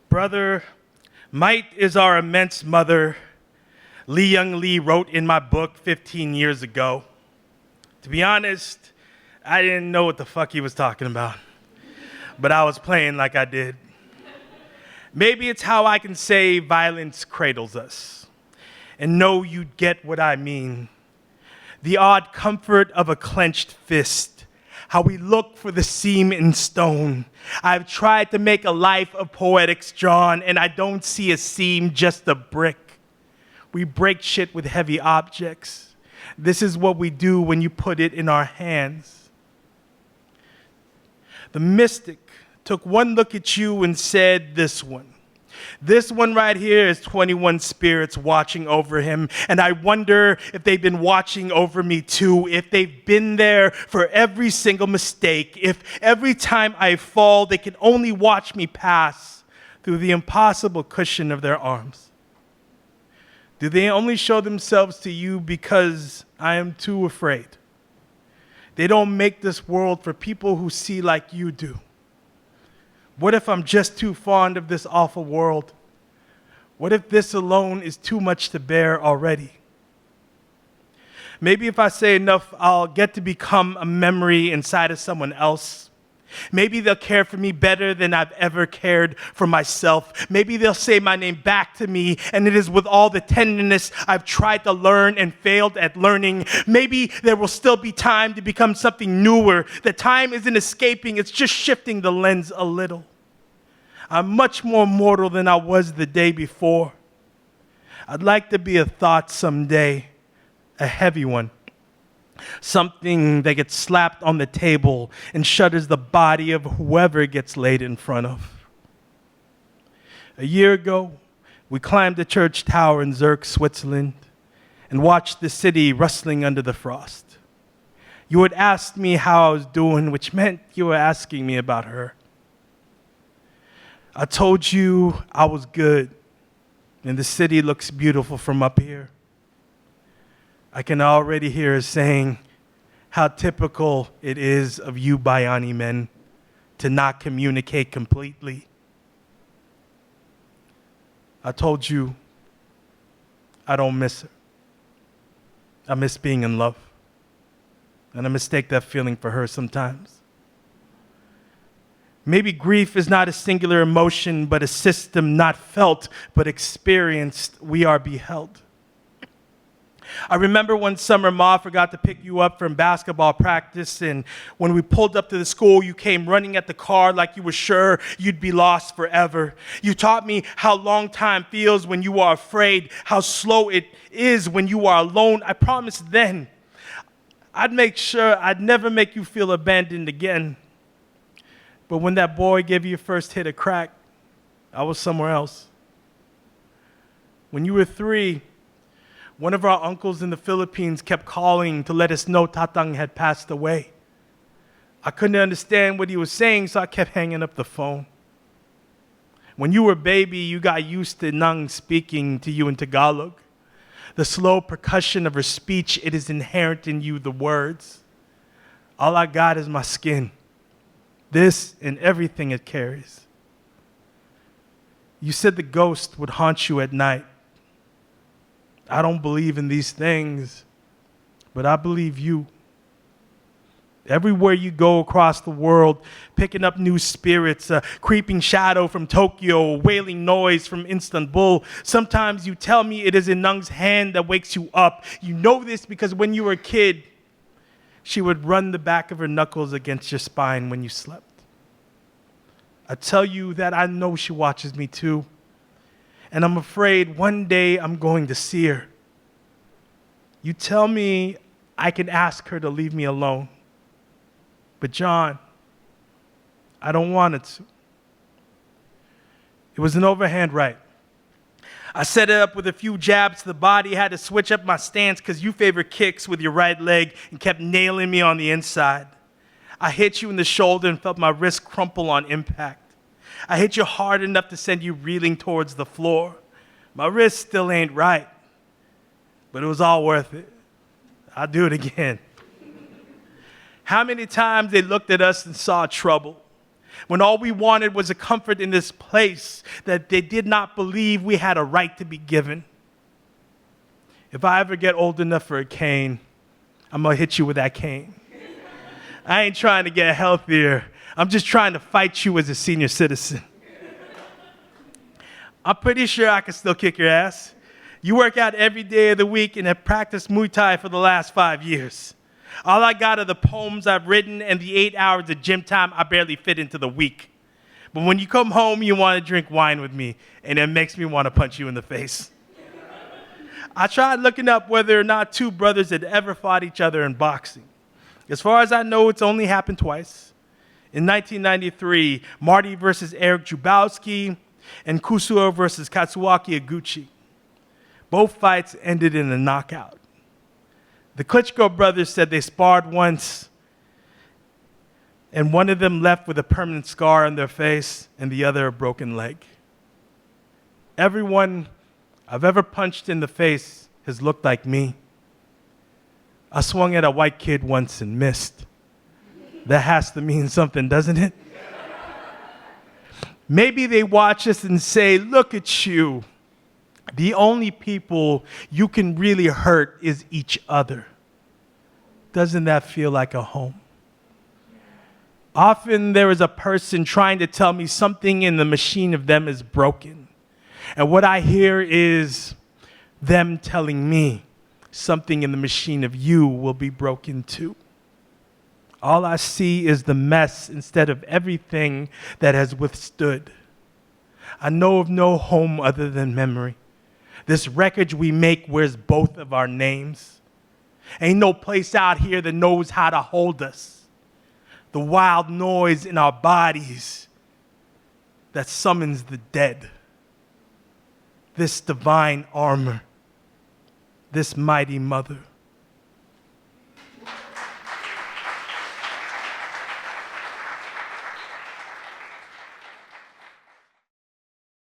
Brother, might is our immense mother, Lee Young Lee wrote in my book 15 years ago. To be honest, I didn't know what the fuck he was talking about, but I was playing like I did. Maybe it's how I can say violence cradles us, and know you'd get what I mean. The odd comfort of a clenched fist, how we look for the seam in stone. I've tried to make a life of poetics, John, and I don't see a seam, just a brick. We break shit with heavy objects. This is what we do when you put it in our hands. The mystic took one look at you and said, this one right here is 21 spirits watching over him. And I wonder if they've been watching over me too, if they've been there for every single mistake, if every time I fall, they can only watch me pass through the impossible cushion of their arms. Do they only show themselves to you because I am too afraid? They don't make this world for people who see like you do. What if I'm just too fond of this awful world? What if this alone is too much to bear already? Maybe if I say enough, I'll get to become a memory inside of someone else. Maybe they'll care for me better than I've ever cared for myself. Maybe they'll say my name back to me, and it is with all the tenderness I've tried to learn and failed at learning. Maybe there will still be time to become something newer. The time isn't escaping, it's just shifting the lens a little. I'm much more mortal than I was the day before. I'd like to be a thought someday, a heavy one. Something that gets slapped on the table and shudders the body of whoever it gets laid in front of. A year ago, we climbed the church tower in Zurich, Switzerland, and watched the city rustling under the frost. You had asked me how I was doing, which meant you were asking me about her. I told you I was good, and the city looks beautiful from up here. I can already hear her saying how typical it is of you Bayani men to not communicate completely. I told you I don't miss her. I miss being in love, and I mistake that feeling for her sometimes. Maybe grief is not a singular emotion, but a system not felt, but experienced. We are beheld. I remember one summer, Ma forgot to pick you up from basketball practice, and when we pulled up to the school, you came running at the car like you were sure you'd be lost forever. You taught me how long time feels when you are afraid, how slow it is when you are alone. I promised then I'd make sure I'd never make you feel abandoned again. But when that boy gave you your first hit of crack, I was somewhere else. When you were 3, one of our uncles in the Philippines kept calling to let us know Tatang had passed away. I couldn't understand what he was saying, so I kept hanging up the phone. When you were a baby, you got used to Nang speaking to you in Tagalog. The slow percussion of her speech, it is inherent in you, the words. All I got is my skin. This and everything it carries. You said the ghost would haunt you at night. I don't believe in these things, but I believe you. Everywhere you go across the world, picking up new spirits, a creeping shadow from Tokyo, a wailing noise from Istanbul. Sometimes you tell me it is Inung's hand that wakes you up. You know this because when you were a kid, she would run the back of her knuckles against your spine when you slept. I tell you that I know she watches me too. And I'm afraid one day I'm going to see her. You tell me I can ask her to leave me alone. But John, I don't want it to. It was an overhand right. I set it up with a few jabs to the body, had to switch up my stance because you favor kicks with your right leg and kept nailing me on the inside. I hit you in the shoulder and felt my wrist crumple on impact. I hit you hard enough to send you reeling towards the floor. My wrist still ain't right, but it was all worth it. I'll do it again. How many times they looked at us and saw trouble? when all we wanted was a comfort in this place that they did not believe we had a right to be given. If I ever get old enough for a cane, I'm going to hit you with that cane. I ain't trying to get healthier. I'm just trying to fight you as a senior citizen. I'm pretty sure I can still kick your ass. You work out every day of the week and have practiced Muay Thai for the last 5 years. All I got are the poems I've written and the 8 hours of gym time I barely fit into the week. But when you come home, you want to drink wine with me, and it makes me want to punch you in the face. I tried looking up whether or not two brothers had ever fought each other in boxing. As far as I know, it's only happened twice. In 1993, Marty versus Eric Jubowski and Kusuo versus Katsuaki Eguchi. Both fights ended in a knockout. The Klitschko brothers said they sparred once, and one of them left with a permanent scar on their face and the other a broken leg. Everyone I've ever punched in the face has looked like me. I swung at a white kid once and missed. That has to mean something, doesn't it? Maybe they watch us and say, look at you. The only people you can really hurt is each other. Doesn't that feel like a home? Often there is a person trying to tell me something in the machine of them is broken. And what I hear is them telling me something in the machine of you will be broken too. All I see is the mess instead of everything that has withstood. I know of no home other than memory. This wreckage we make wears both of our names. Ain't no place out here that knows how to hold us. The wild noise in our bodies that summons the dead. This divine armor, this mighty mother.